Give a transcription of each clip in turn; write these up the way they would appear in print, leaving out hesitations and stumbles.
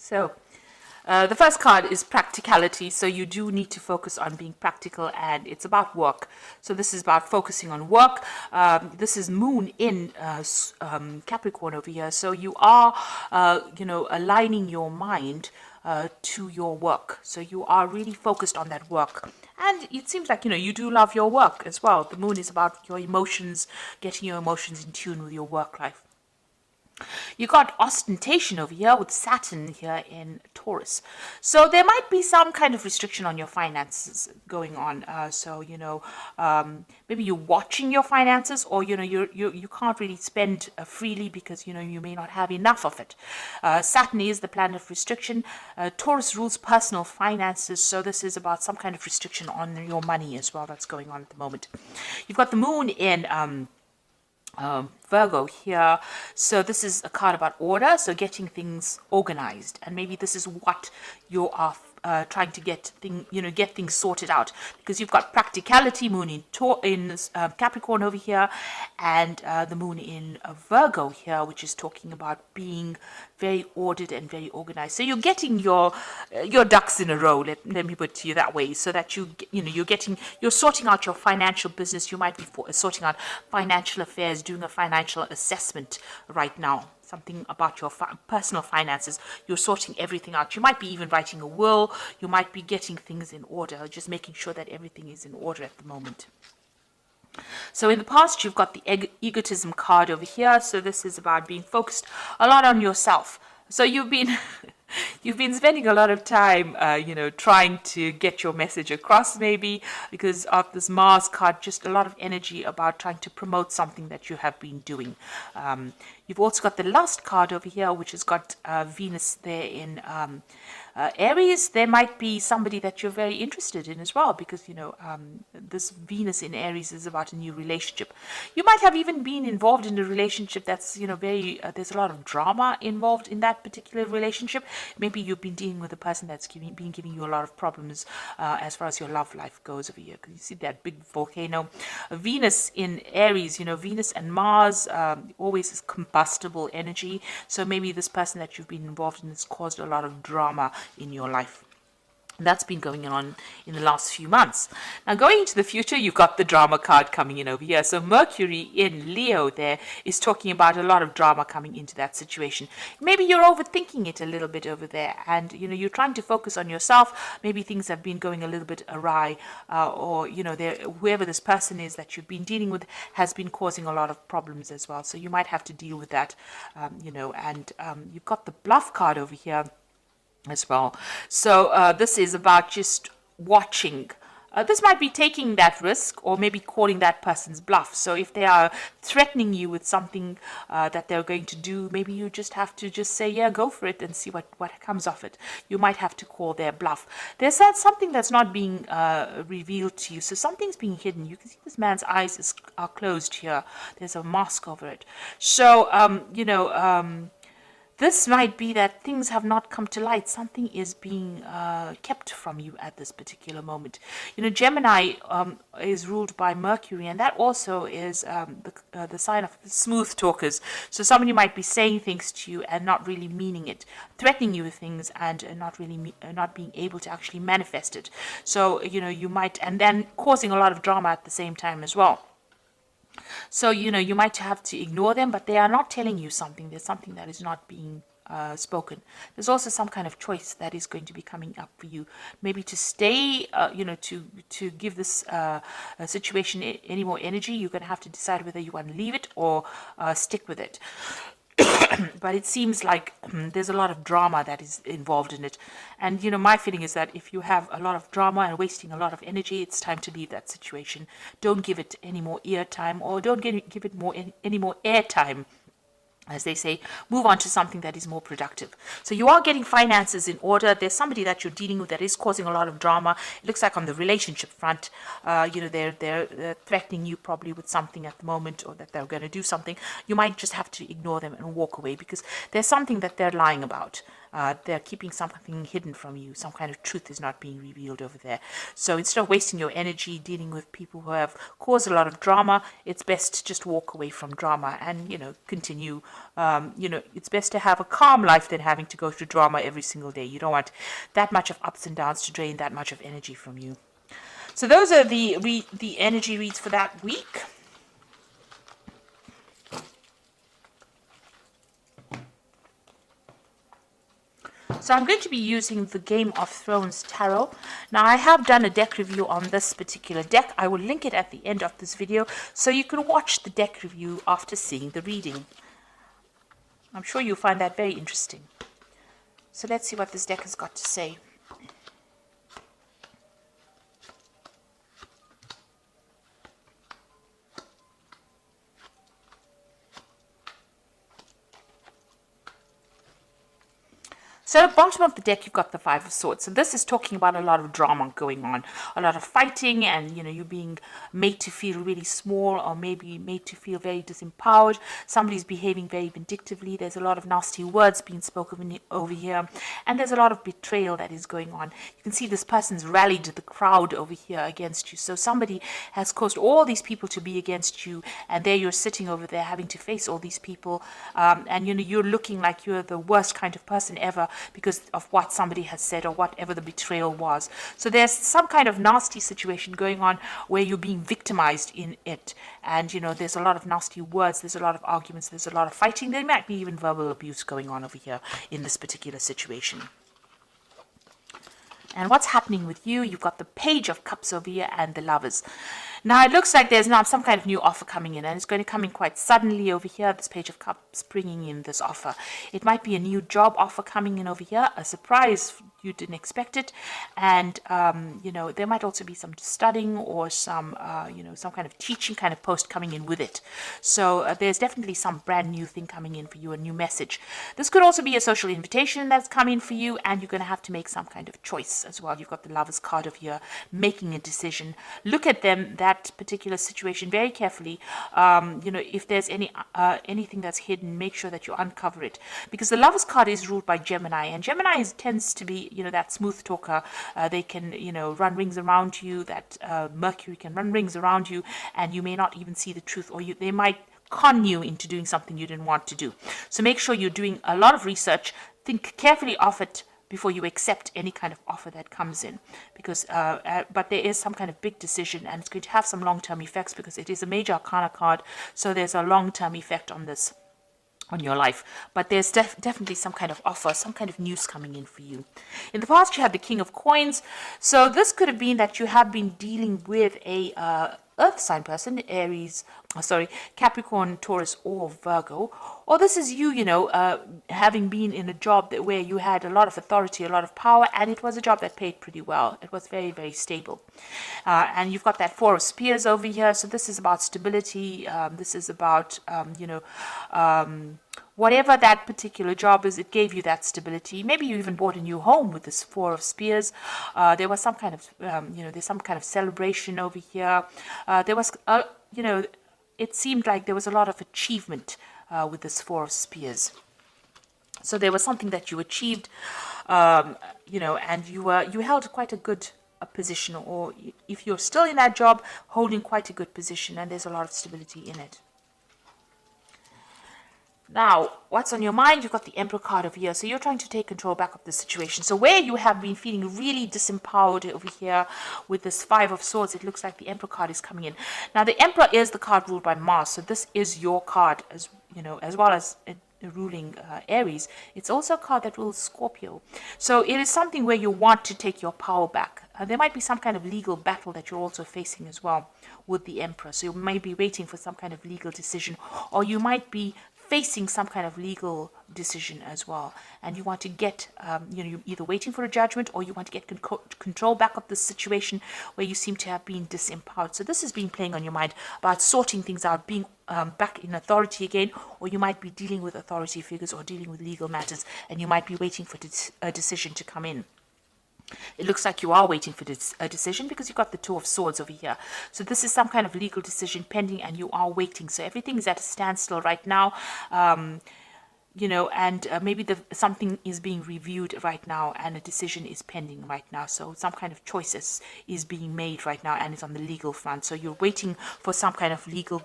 So the first card is practicality. So you do need to focus on being practical, and it's about work. So this is about focusing on work. This is Moon in Capricorn over here. So you are, aligning your mind to your work. So you are really focused on that work. And it seems like, you do love your work as well. The moon is about your emotions, getting your emotions in tune with your work life. You got ostentation over here with Saturn here in Taurus. So there might be some kind of restriction on your finances going on. Maybe you're watching your finances, or, you can't really spend freely because, you may not have enough of it. Saturn is the planet of restriction. Taurus rules personal finances. So this is about some kind of restriction on your money as well that's going on at the moment. You've got the moon in Virgo here. So this is a card about order, so getting things organized, and maybe this is what you are trying to get things sorted out, because you've got practicality, moon in Capricorn over here, and the moon in Virgo here, which is talking about being very ordered and very organized. So you're getting your ducks in a row. Let me put it to you that way, so that you're sorting out your financial business. You might be sorting out financial affairs, doing a financial assessment right now. Something about your personal finances. You're sorting everything out. You might be even writing a will. You might be getting things in order, just making sure that everything is in order at the moment. So in the past, you've got the egotism card over here. So this is about being focused a lot on yourself. So you've been spending a lot of time, trying to get your message across, maybe because of this Mars card, just a lot of energy about trying to promote something that you have been doing. You've also got the Lust card over here, which has got Venus there in Aries. There might be somebody that you're very interested in as well, because this Venus in Aries is about a new relationship. You might have even been involved in a relationship that's there's a lot of drama involved in that particular relationship. Maybe you've been dealing with a person that's been giving you a lot of problems as far as your love life goes over here, because you see that big volcano. Venus in Aries, Venus and Mars always is combustible energy. So maybe this person that you've been involved in has caused a lot of drama in your life. That's been going on in the last few months. Now, going into the future, you've got the drama card coming in over here. So Mercury in Leo there is talking about a lot of drama coming into that situation. Maybe you're overthinking it a little bit over there, and you're trying to focus on yourself. Maybe things have been going a little bit awry, or whoever this person is that you've been dealing with has been causing a lot of problems as well. So you might have to deal with that, and you've got the bluff card over here as well. So this is about just watching. This might be taking that risk, or maybe calling that person's bluff. So if they are threatening you with something that they're going to do, maybe you just have to just say, yeah, go for it, and see what comes of it. You might have to call their bluff. There's something that's not being revealed to you. So something's being hidden. You can see this man's eyes are closed here. There's a mask over it. So, this might be that things have not come to light. Something is being kept from you at this particular moment. Gemini is ruled by Mercury, and that also is the sign of smooth talkers. So somebody might be saying things to you and not really meaning it, threatening you with things, and not being able to actually manifest it. So you might, and then causing a lot of drama at the same time as well. So, you might have to ignore them, but they are not telling you something. There's something that is not being spoken. There's also some kind of choice that is going to be coming up for you. Maybe to stay, to give this situation any more energy, you're going to have to decide whether you want to leave it or stick with it. But it seems like there's a lot of drama that is involved in it. And, my feeling is that if you have a lot of drama and wasting a lot of energy, it's time to leave that situation. Don't give it any more ear time, or don't give it any more air time. As they say, move on to something that is more productive. So you are getting finances in order. There's somebody that you're dealing with that is causing a lot of drama. It looks like on the relationship front, they're threatening you probably with something at the moment, or that they're going to do something. You might just have to ignore them and walk away, because there's something that they're lying about. They're keeping something hidden from you. Some kind of truth is not being revealed over there. So instead of wasting your energy dealing with people who have caused a lot of drama, it's best to just walk away from drama and, continue. It's best to have a calm life than having to go through drama every single day. You don't want that much of ups and downs to drain that much of energy from you. So those are the energy reads for that week. So I'm going to be using the Game of Thrones Tarot. Now I have done a deck review on this particular deck. I will link it at the end of this video so you can watch the deck review after seeing the reading. I'm sure you'll find that very interesting. So let's see what this deck has got to say. So at the bottom of the deck, you've got the Five of Swords. So this is talking about a lot of drama going on, a lot of fighting, and you being made to feel really small, or maybe made to feel very disempowered. Somebody's behaving very vindictively. There's a lot of nasty words being spoken over here, and there's a lot of betrayal that is going on. You can see this person's rallied the crowd over here against you. So somebody has caused all these people to be against you, and there you're sitting over there having to face all these people, and you're looking like you're the worst kind of person ever, because of what somebody has said or whatever the betrayal was. So there's some kind of nasty situation going on where you're being victimized in it. And, there's a lot of nasty words, there's a lot of arguments, there's a lot of fighting. There might be even verbal abuse going on over here in this particular situation. And what's happening with you? You've got the Page of Cups over here and the Lovers. Now, it looks like there's now some kind of new offer coming in, and it's going to come in quite suddenly over here, this Page of Cups bringing in this offer. It might be a new job offer coming in over here, a surprise, you didn't expect it, and, there might also be some studying or some, some kind of teaching kind of post coming in with it. So there's definitely some brand new thing coming in for you, a new message. This could also be a social invitation that's coming for you, and you're going to have to make some kind of choice as well. You've got the Lovers card over here, making a decision. Look at that particular situation very carefully. If there's anything that's hidden, make sure that you uncover it, because the Lovers card is ruled by Gemini, and Gemini tends to be that smooth talker. They can run rings around you. That Mercury can run rings around you, and you may not even see the truth, or they might con you into doing something you didn't want to do. So make sure you're doing a lot of research. Think carefully of it before you accept any kind of offer that comes in, because but there is some kind of big decision, and it's going to have some long-term effects because it is a major arcana card. So there's a long-term effect on this, on your life. But there's definitely some kind of offer, some kind of news coming in for you. In the past, you had the King of Coins. So this could have been that you have been dealing with a earth sign person, Capricorn, Taurus, or Virgo. Or this is you, having been in a job where you had a lot of authority, a lot of power, and it was a job that paid pretty well. It was very, very stable. And you've got that Four of Spears over here. So this is about stability. This is about, whatever that particular job is, it gave you that stability. Maybe you even bought a new home with this Four of Spears. There was some kind of, there's some kind of celebration over here. There was, it seemed like there was a lot of achievement with this Four of Spears. So there was something that you achieved, and you held quite a good position, or if you're still in that job, holding quite a good position, and there's a lot of stability in it. Now, what's on your mind? You've got the Emperor card over here. So you're trying to take control back of the situation. So where you have been feeling really disempowered over here with this Five of Swords, it looks like the Emperor card is coming in. Now, the Emperor is the card ruled by Mars. So this is your card, as well as ruling Aries. It's also a card that rules Scorpio. So it is something where you want to take your power back. There might be some kind of legal battle that you're also facing as well with the Emperor. So you may be waiting for some kind of legal decision, or you might be facing some kind of legal decision as well, and you want to get, you're either waiting for a judgment, or you want to get control back of the situation where you seem to have been disempowered. So this has been playing on your mind about sorting things out, being back in authority again, or you might be dealing with authority figures or dealing with legal matters, and you might be waiting for a decision to come in. It looks like you are waiting for a decision because you've got the Two of Swords over here. So this is some kind of legal decision pending, and you are waiting. So everything is at a standstill right now. and maybe something is being reviewed right now and a decision is pending right now. So some kind of choices is being made right now and it's on the legal front. So you're waiting for some kind of legal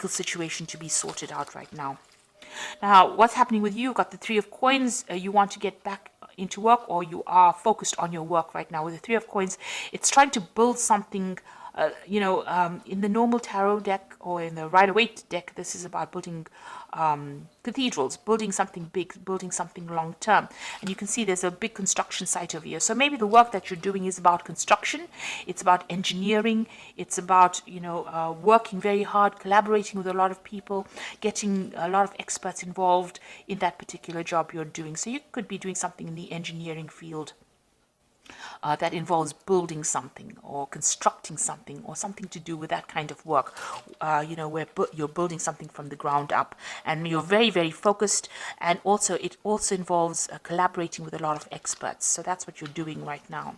situation to be sorted out right now. Now, what's happening with you? You've got the Three of Coins. You want to get back into work, or you are focused on your work right now. With the Three of Coins, it's trying to build something. In the normal tarot deck or in the Rider-Waite deck, this is about building cathedrals, building something big, building something long term. And you can see there's a big construction site over here. So maybe the work that you're doing is about construction. It's about engineering. It's about, working very hard, collaborating with a lot of people, getting a lot of experts involved in that particular job you're doing. So you could be doing something in the engineering field. That involves building something or constructing something or something to do with that kind of work, where you're building something from the ground up and you're very, very focused. And also it also involves collaborating with a lot of experts. So that's what you're doing right now.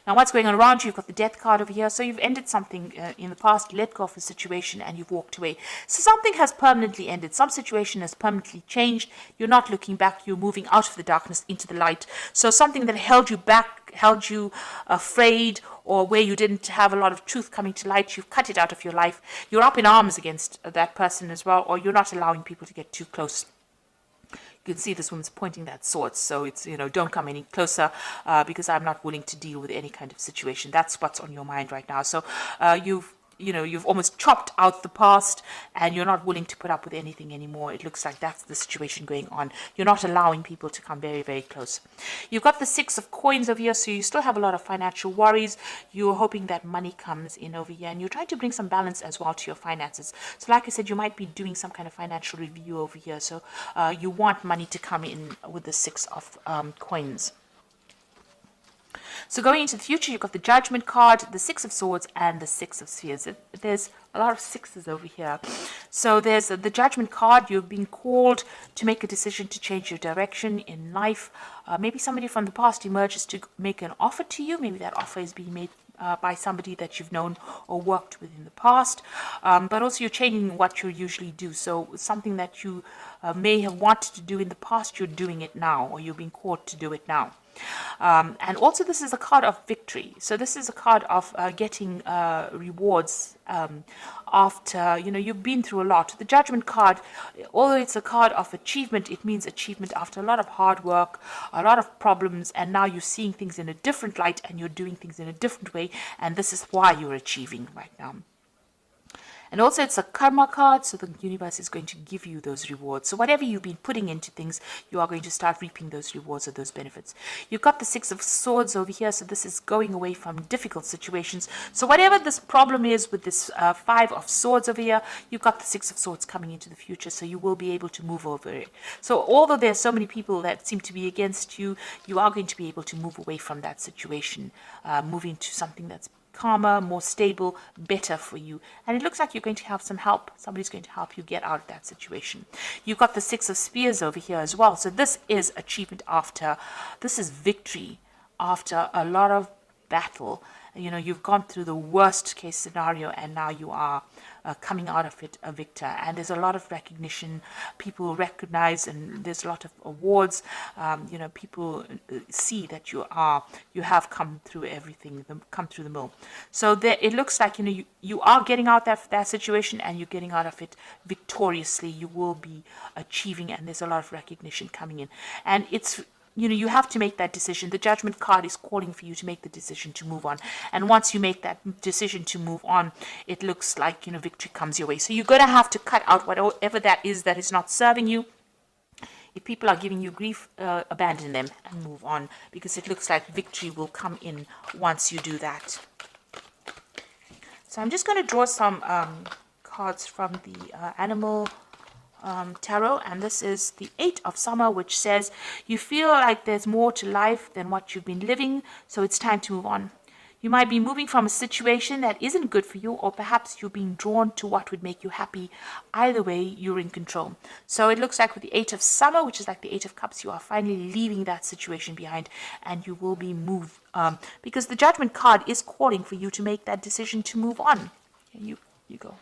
Now, what's going on around you? You've got the Death card over here. So you've ended something in the past, let go of a situation, and you've walked away. So something has permanently ended. Some situation has permanently changed. You're not looking back. You're moving out of the darkness into the light. So something that held you back, held you afraid, or where you didn't have a lot of truth coming to light, you've cut it out of your life. You're up in arms against that person as well, or you're not allowing people to get too close. You can see this woman's pointing that sword, so it's, don't come any closer because I'm not willing to deal with any kind of situation. That's what's on your mind right now. So you've almost chopped out the past and you're not willing to put up with anything anymore. It looks like that's the situation going on. You're not allowing people to come very, very close. You've got the Six of Coins over here, so you still have a lot of financial worries. You're hoping that money comes in over here and you're trying to bring some balance as well to your finances. So like I said, you might be doing some kind of financial review over here. So you want money to come in with the Six of Coins. So going into the future, you've got the Judgment card, the Six of Swords, and the Six of Spheres. There's a lot of sixes over here. So there's the Judgment card. You've been called to make a decision to change your direction in life. Maybe somebody from the past emerges to make an offer to you. Maybe that offer is being made by somebody that you've known or worked with in the past. But also you're changing what you usually do. So something that you may have wanted to do in the past, you're doing it now, or you're being called to do it now. And also this is a card of victory. So this is a card of getting rewards after, you've been through a lot. The Judgment card, although it's a card of achievement, it means achievement after a lot of hard work, a lot of problems, and now you're seeing things in a different light and you're doing things in a different way, and this is why you're achieving right now. And also it's a karma card, so the universe is going to give you those rewards. So whatever you've been putting into things, you are going to start reaping those rewards or those benefits. You've got the Six of Swords over here, so this is going away from difficult situations. So whatever this problem is with this Five of Swords over here, you've got the Six of Swords coming into the future, so you will be able to move over it. So although there's so many people that seem to be against you, you are going to be able to move away from that situation, moving to something that's calmer, more stable, better for you. And it looks like you're going to have some help. Somebody's going to help you get out of that situation. You've got the Six of Spears over here as well. So this is achievement after, this is victory after a lot of battle. You've gone through the worst case scenario and now you are coming out of it a victor. And there's a lot of recognition. People recognize, and there's a lot of awards. People see that you have come through everything, come through the mill. So it looks like you are getting out of that situation and you're getting out of it victoriously. You will be achieving, and there's a lot of recognition coming in. And it's you have to make that decision. The Judgment card is calling for you to make the decision to move on. And once you make that decision to move on, it looks like, victory comes your way. So you're going to have to cut out whatever that is not serving you. If people are giving you grief, abandon them and move on, because it looks like victory will come in once you do that. So I'm just going to draw some cards from the Animal Tarot, and this is the Eight of Summer, which says you feel like there's more to life than what you've been living, so it's time to move on. You might be moving from a situation that isn't good for you, or perhaps you're being drawn to what would make you happy. Either way, you're in control. So it looks like with the Eight of Summer, which is like the Eight of Cups, you are finally leaving that situation behind and you will be moved, because the Judgment card is calling for you to make that decision to move on. And you go.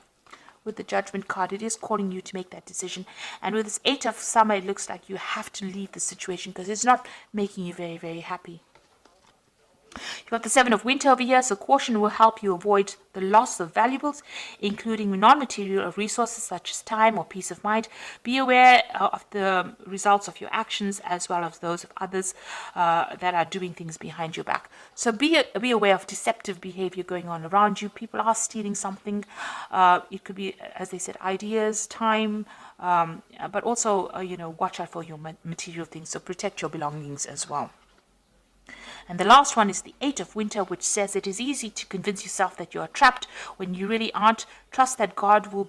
with the Judgment card. It is calling you to make that decision. And with this 8 of Summer, it looks like you have to leave the situation because it's not making you very, very happy. You've got the 7 of Winter over here, so caution will help you avoid the loss of valuables, including non-material resources such as time or peace of mind. Be aware of the results of your actions as well as those of others that are doing things behind your back. So be aware of deceptive behavior going on around you. People are stealing something. It could be, as they said, ideas, time, but also, watch out for your material things. So protect your belongings as well. And the last one is the 8 of Winter, which says it is easy to convince yourself that you are trapped when you really aren't. Trust that God will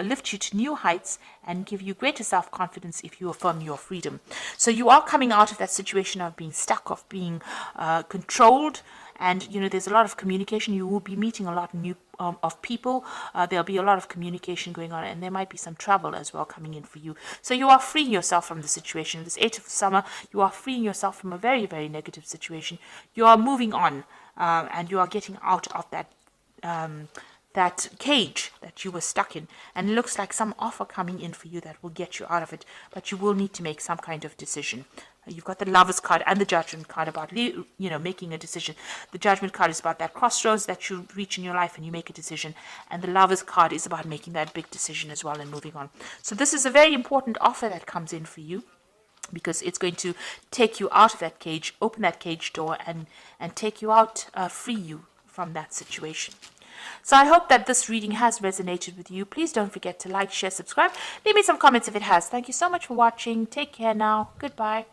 lift you to new heights and give you greater self-confidence if you affirm your freedom. So you are coming out of that situation of being stuck, of being controlled. And, there's a lot of communication. You will be meeting a lot of people. There'll be a lot of communication going on, and there might be some travel as well coming in for you. So you are freeing yourself from the situation. This 8 of Summer, you are freeing yourself from a very, very negative situation. You are moving on, and you are getting out of that cage that you were stuck in. And it looks like some offer coming in for you that will get you out of it, but you will need to make some kind of decision. You've got the Lovers card and the Judgment card about, making a decision. The Judgment card is about that crossroads that you reach in your life and you make a decision. And the Lovers card is about making that big decision as well and moving on. So this is a very important offer that comes in for you, because it's going to take you out of that cage, open that cage door, and take you out, free you from that situation. So I hope that this reading has resonated with you. Please don't forget to like, share, subscribe. Leave me some comments if it has. Thank you so much for watching. Take care now. Goodbye.